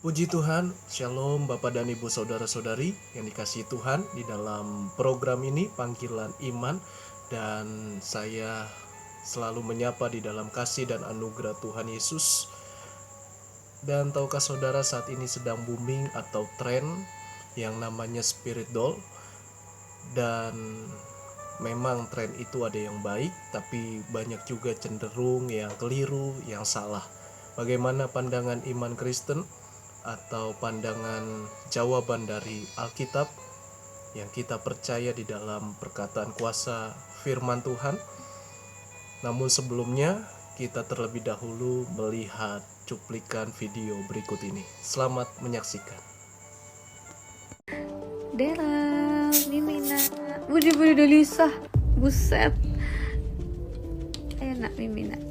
Puji Tuhan, Shalom Bapak dan Ibu Saudara-saudari yang dikasihi Tuhan di dalam program ini Panggilan Iman. Dan saya selalu menyapa di dalam kasih dan anugerah Tuhan Yesus. Dan tahukah saudara saat ini sedang booming atau tren yang namanya spirit doll. Dan memang tren itu ada yang baik, tapi banyak juga cenderung yang keliru, yang salah. Bagaimana pandangan iman Kristen atau pandangan jawaban dari Alkitab yang kita percaya di dalam perkataan kuasa firman Tuhan? Namun sebelumnya kita terlebih dahulu melihat cuplikan video berikut ini. Selamat menyaksikan. Dera, Mimina, Budi Delisa, buset, enak Mimina,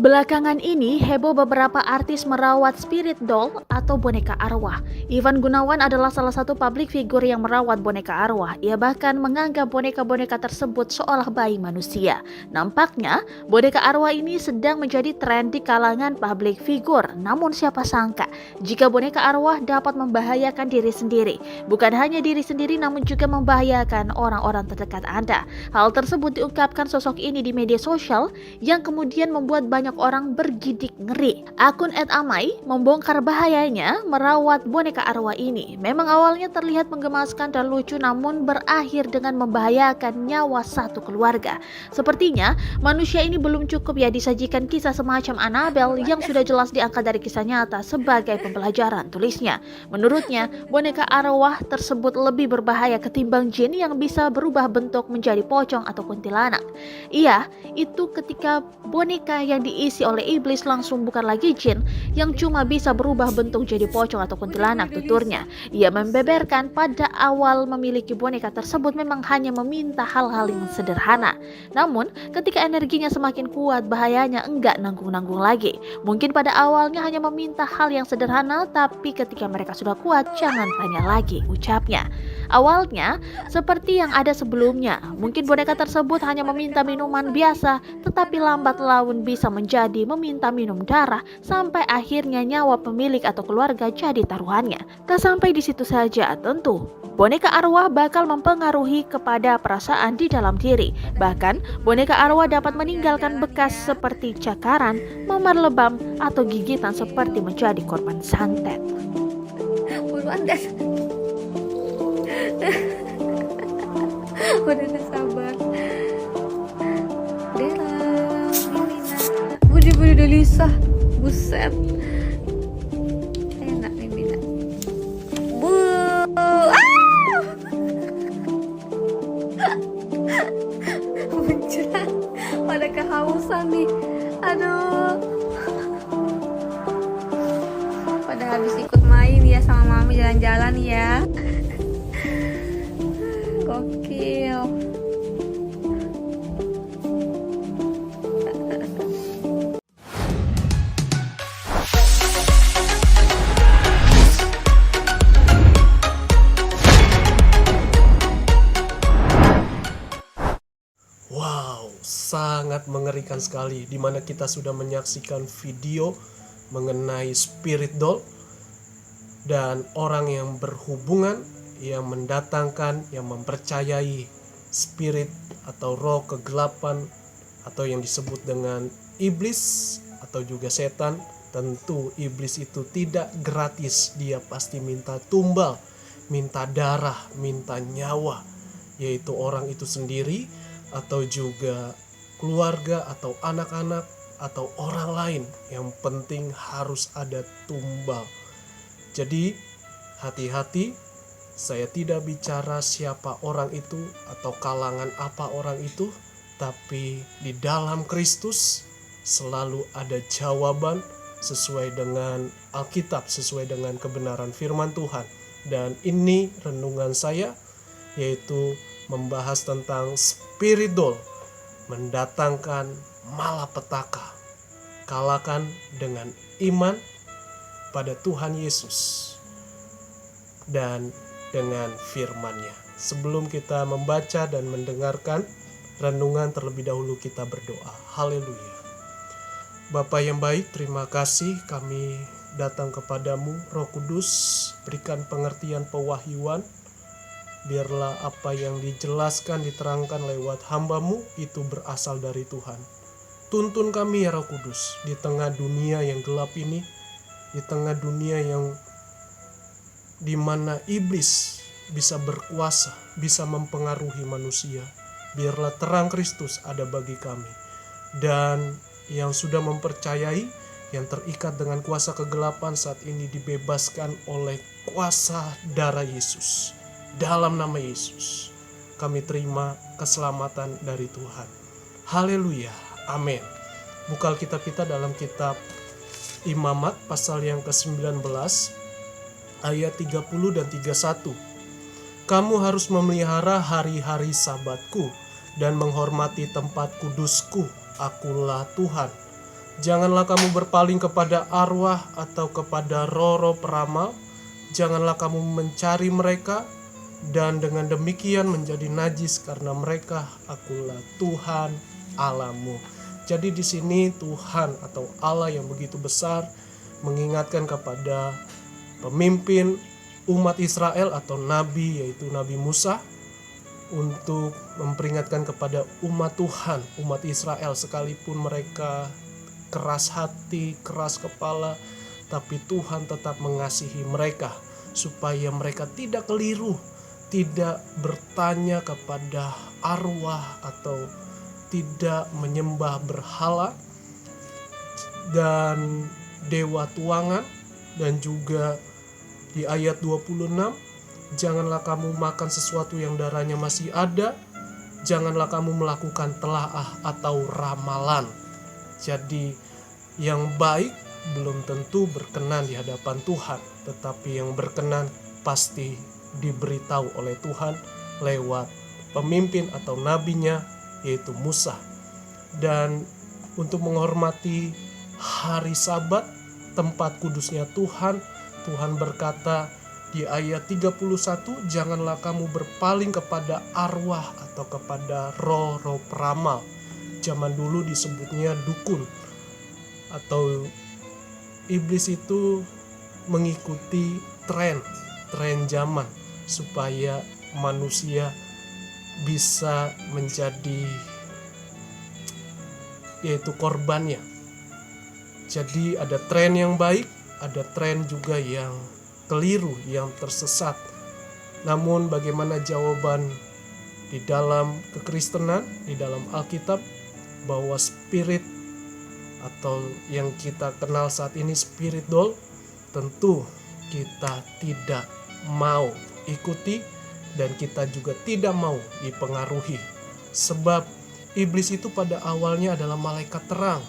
Belakangan ini heboh beberapa artis merawat spirit doll atau boneka arwah. Ivan Gunawan adalah salah satu publik figur yang merawat boneka arwah. Ia bahkan menganggap boneka-boneka tersebut seolah bayi manusia. Nampaknya boneka arwah ini sedang menjadi tren di kalangan publik figur. Namun siapa sangka jika boneka arwah dapat membahayakan diri sendiri. Bukan hanya diri sendiri namun juga membahayakan orang-orang terdekat Anda. Hal tersebut diungkapkan sosok ini di media sosial yang kemudian membuat banyak orang bergidik ngeri. Akun @amai membongkar bahayanya merawat boneka arwah ini. Memang awalnya terlihat menggemaskan dan lucu namun berakhir dengan membahayakan nyawa satu keluarga. Sepertinya manusia ini belum cukup ya disajikan kisah semacam Annabelle yang sudah jelas diangkat dari kisah nyata sebagai pembelajaran, tulisnya. Menurutnya, boneka arwah tersebut lebih berbahaya ketimbang jin yang bisa berubah bentuk menjadi pocong atau kuntilanak. Iya, itu ketika boneka yang diisi oleh iblis langsung bukan lagi jin yang cuma bisa berubah bentuk jadi pocong atau kuntilanak, tuturnya. Ia membeberkan pada awal memiliki boneka tersebut memang hanya meminta hal-hal yang sederhana. Namun ketika energinya semakin kuat bahayanya enggak nanggung-nanggung lagi. Mungkin pada awalnya hanya meminta hal yang sederhana, tapi ketika mereka sudah kuat jangan tanya lagi, ucapnya. Awalnya seperti yang ada sebelumnya, mungkin boneka tersebut hanya meminta minuman biasa, tetapi lambat laun bisa menjadi meminta minum darah sampai akhirnya nyawa pemilik atau keluarga jadi taruhannya. Tak sampai di situ saja, tentu boneka arwah bakal mempengaruhi kepada perasaan di dalam diri. Bahkan boneka arwah dapat meninggalkan bekas seperti cakaran, memar lebam, atau gigitan seperti menjadi korban santet. Buruan dah. Udah sabar. Dera, Mimina, Budi Delisa, buset, enak Mimina, Muncrat, pada kehausan nih, aduh. Pada habis ikut main ya sama mami jalan-jalan ya. Gokil. Wow, sangat mengerikan sekali di mana kita sudah menyaksikan video mengenai spirit doll dan orang yang berhubungan, yang mendatangkan, yang mempercayai spirit atau roh kegelapan atau yang disebut dengan iblis atau juga setan. Tentu iblis itu tidak gratis, dia pasti minta tumbal, minta darah, minta nyawa, yaitu orang itu sendiri atau juga keluarga atau anak-anak atau orang lain. Yang penting harus ada tumbal. Jadi hati-hati, saya tidak bicara siapa orang itu atau kalangan apa orang itu, tapi di dalam Kristus selalu ada jawaban sesuai dengan Alkitab, sesuai dengan kebenaran firman Tuhan. Dan ini renungan saya, yaitu membahas tentang spirit doll, mendatangkan malapetaka. Kalahkan dengan iman pada Tuhan Yesus dan dengan firman-Nya. Sebelum kita membaca dan mendengarkan renungan, terlebih dahulu kita berdoa. Haleluya. Bapa yang baik, terima kasih kami datang kepadamu. Roh Kudus, berikan pengertian pewahyuan. Biarlah apa yang dijelaskan, diterangkan lewat hamba-Mu itu berasal dari Tuhan. Tuntun kami ya Roh Kudus, di tengah dunia yang gelap ini, di tengah dunia yang di mana iblis bisa berkuasa, bisa mempengaruhi manusia. Biarlah terang Kristus ada bagi kami. Dan yang sudah mempercayai, yang terikat dengan kuasa kegelapan saat ini dibebaskan oleh kuasa darah Yesus. Dalam nama Yesus, kami terima keselamatan dari Tuhan. Haleluya, amin. Buka Alkitab kita dalam kitab Imamat pasal yang ke-19 ayat 30 dan 31. Kamu harus memelihara hari-hari sabatku dan menghormati tempat kudusku. Akulah Tuhan. Janganlah kamu berpaling kepada arwah atau kepada roh-roh peramal. Janganlah kamu mencari mereka, dan dengan demikian menjadi najis karena mereka. Akulah Tuhan Allahmu. Jadi di sini Tuhan atau Allah yang begitu besar mengingatkan kepada pemimpin umat Israel atau nabi, yaitu Nabi Musa, untuk memperingatkan kepada umat Tuhan, umat Israel, sekalipun mereka keras hati, keras kepala, tapi Tuhan tetap mengasihi mereka supaya mereka tidak keliru, tidak bertanya kepada arwah atau tidak menyembah berhala dan dewa tuangan. Dan juga di ayat 26, janganlah kamu makan sesuatu yang darahnya masih ada, janganlah kamu melakukan telaah atau ramalan. Jadi yang baik belum tentu berkenan di hadapan Tuhan, tetapi yang berkenan pasti diberitahu oleh Tuhan lewat pemimpin atau nabinya, yaitu Musa. Dan untuk menghormati hari Sabat, tempat kudusnya Tuhan, Tuhan berkata di ayat 31, janganlah kamu berpaling kepada arwah atau kepada roh-roh peramal. Zaman dulu disebutnya dukun, atau iblis itu mengikuti tren zaman supaya manusia bisa menjadi yaitu korbannya. Jadi ada tren yang baik, ada tren juga yang keliru, yang tersesat. Namun bagaimana jawaban di dalam kekristenan, di dalam Alkitab, bahwa spirit atau yang kita kenal saat ini spiritual, tentu kita tidak mau ikuti dan kita juga tidak mau dipengaruhi. Sebab iblis itu pada awalnya adalah malaikat terang.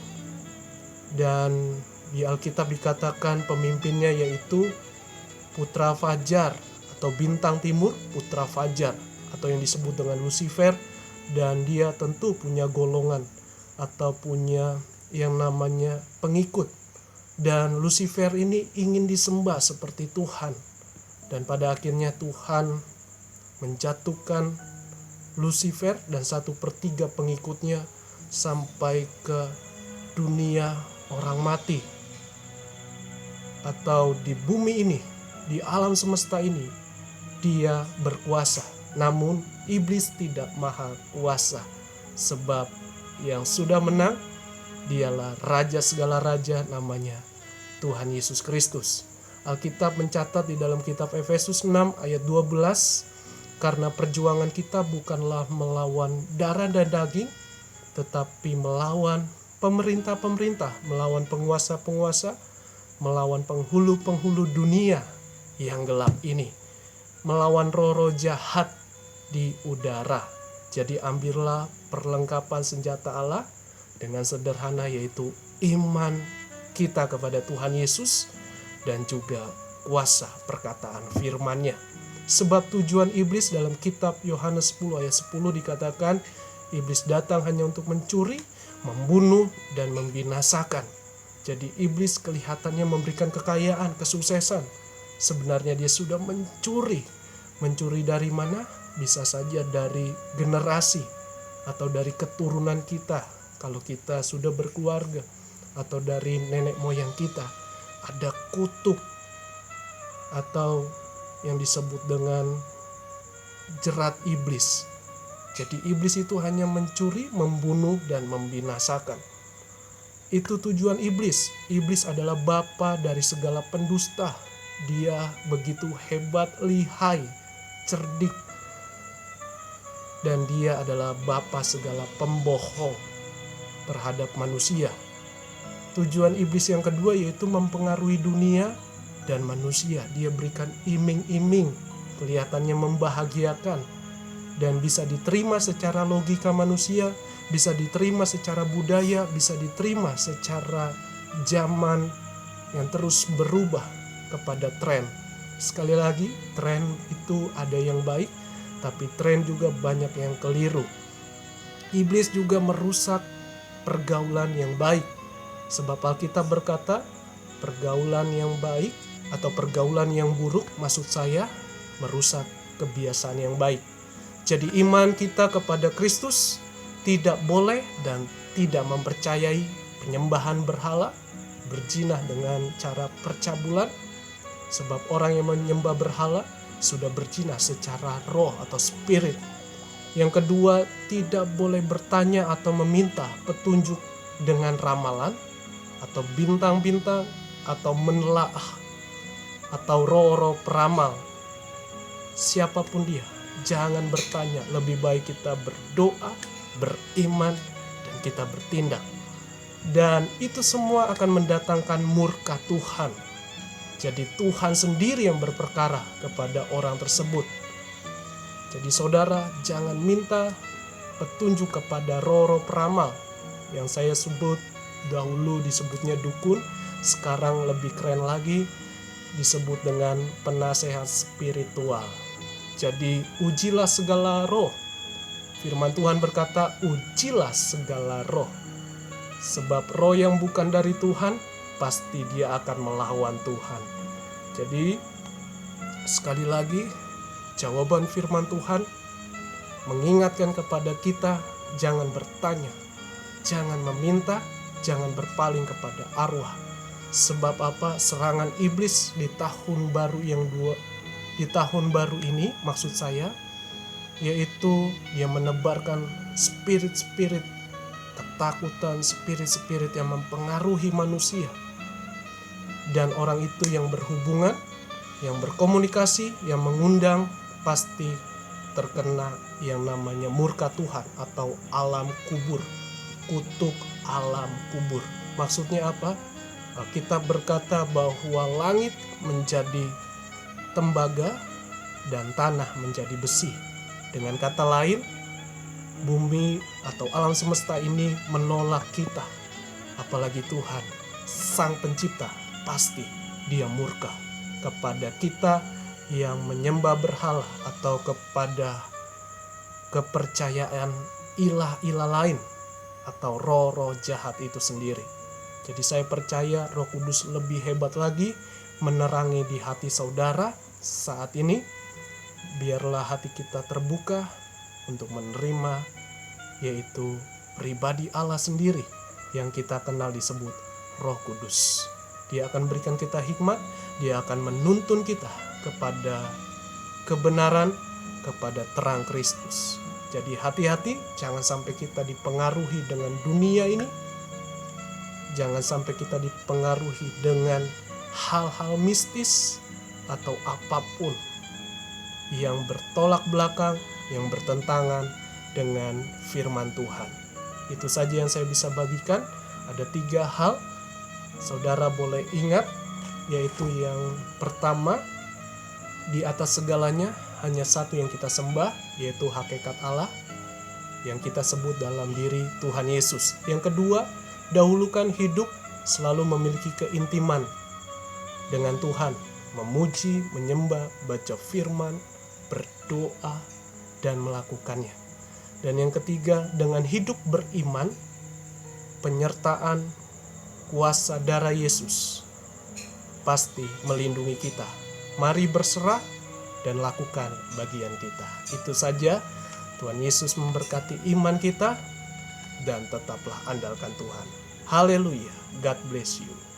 Dan di Alkitab dikatakan pemimpinnya yaitu putra fajar atau bintang timur, putra fajar, atau yang disebut dengan Lucifer. Dan dia tentu punya golongan atau punya yang namanya pengikut. Dan Lucifer ini ingin disembah seperti Tuhan. Dan pada akhirnya Tuhan menjatuhkan Lucifer dan 1/3 pengikutnya sampai ke dunia orang mati, atau di bumi ini, di alam semesta ini dia berkuasa. Namun iblis tidak maha kuasa, sebab yang sudah menang dialah raja segala raja, namanya Tuhan Yesus Kristus. Alkitab mencatat di dalam kitab Efesus 6 ayat 12, karena perjuangan kita bukanlah melawan darah dan daging, tetapi melawan pemerintah-pemerintah, melawan penguasa-penguasa, melawan penghulu-penghulu dunia yang gelap ini, melawan roh-roh jahat di udara. Jadi ambillah perlengkapan senjata Allah dengan sederhana, yaitu iman kita kepada Tuhan Yesus dan juga kuasa perkataan firman-Nya. Sebab tujuan iblis dalam kitab Yohanes 10 ayat 10 dikatakan, iblis datang hanya untuk mencuri, membunuh, dan membinasakan. Jadi iblis kelihatannya memberikan kekayaan, kesuksesan. Sebenarnya dia sudah mencuri. Mencuri dari mana? bisa saja dari generasi atau dari keturunan kita kalau kita sudah berkeluarga, atau dari nenek moyang kita ada kutuk atau yang disebut dengan jerat iblis. Jadi iblis itu hanya mencuri, membunuh, dan membinasakan. Itu tujuan iblis. Iblis adalah bapa dari segala pendusta. Dia begitu hebat, lihai, cerdik, dan dia adalah bapa segala pembohong terhadap manusia. Tujuan iblis yang kedua yaitu mempengaruhi dunia dan manusia. Dia berikan iming-iming, kelihatannya membahagiakan, dan bisa diterima secara logika manusia, bisa diterima secara budaya, bisa diterima secara zaman yang terus berubah kepada tren. Sekali lagi, tren itu ada yang baik, tapi tren juga banyak yang keliru. Iblis juga merusak pergaulan yang baik. Sebab Alkitab berkata, pergaulan yang baik atau pergaulan yang buruk, maksud saya, merusak kebiasaan yang baik. Jadi iman kita kepada Kristus tidak boleh dan tidak mempercayai penyembahan berhala, berzinah dengan cara percabulan. Sebab orang yang menyembah berhala sudah berzinah secara roh atau spirit. Yang kedua, tidak boleh bertanya atau meminta petunjuk dengan ramalan atau bintang-bintang atau menelaah atau roh-roh peramal. Siapapun dia, jangan bertanya. Lebih baik kita berdoa, beriman, dan kita bertindak. Dan itu semua akan mendatangkan murka Tuhan. Jadi Tuhan sendiri yang berperkara kepada orang tersebut. Jadi saudara, jangan minta petunjuk kepada roh-roh peramal. Yang saya sebut dahulu disebutnya dukun, sekarang lebih keren lagi disebut dengan penasehat spiritual. Jadi ujilah segala roh. Firman Tuhan berkata, ujilah segala roh. Sebab roh yang bukan dari Tuhan, pasti dia akan melawan Tuhan. Jadi sekali lagi, jawaban firman Tuhan mengingatkan kepada kita, jangan bertanya, jangan meminta, jangan berpaling kepada arwah. Sebab apa? Serangan iblis di tahun baru di tahun baru ini, maksud saya, yaitu dia menebarkan spirit-spirit ketakutan, spirit-spirit yang mempengaruhi manusia. Dan orang itu yang berhubungan, yang berkomunikasi, yang mengundang, pasti terkena yang namanya murka Tuhan atau alam kubur, kutuk alam kubur. Maksudnya apa? Kita berkata bahwa langit menjadi tembaga dan tanah menjadi besi. Dengan kata lain, bumi atau alam semesta ini menolak kita. Apalagi Tuhan, Sang Pencipta, pasti dia murka kepada kita yang menyembah berhala atau kepada kepercayaan ilah-ilah lain atau roh-roh jahat itu sendiri. Jadi saya percaya Roh Kudus lebih hebat lagi menerangi di hati saudara saat ini. Biarlah hati kita terbuka untuk menerima, yaitu pribadi Allah sendiri yang kita kenal disebut Roh Kudus. Dia akan berikan kita hikmat, dia akan menuntun kita kepada kebenaran, kepada terang Kristus. Jadi hati-hati, jangan sampai kita dipengaruhi dengan dunia ini. Jangan sampai kita dipengaruhi dengan hal-hal mistis atau apapun yang bertolak belakang, yang bertentangan dengan firman Tuhan. Itu saja yang saya bisa bagikan. Ada 3 hal saudara boleh ingat, yaitu yang pertama, di atas segalanya hanya satu yang kita sembah, yaitu hakikat Allah yang kita sebut dalam diri Tuhan Yesus. Yang kedua, dahulukan hidup selalu memiliki keintiman dengan Tuhan, memuji, menyembah, baca firman, berdoa, dan melakukannya. Dan yang ketiga, dengan hidup beriman, penyertaan kuasa darah Yesus pasti melindungi kita. Mari berserah dan lakukan bagian kita. Itu saja. Tuhan Yesus memberkati iman kita dan tetaplah andalkan Tuhan. Haleluya. God bless you.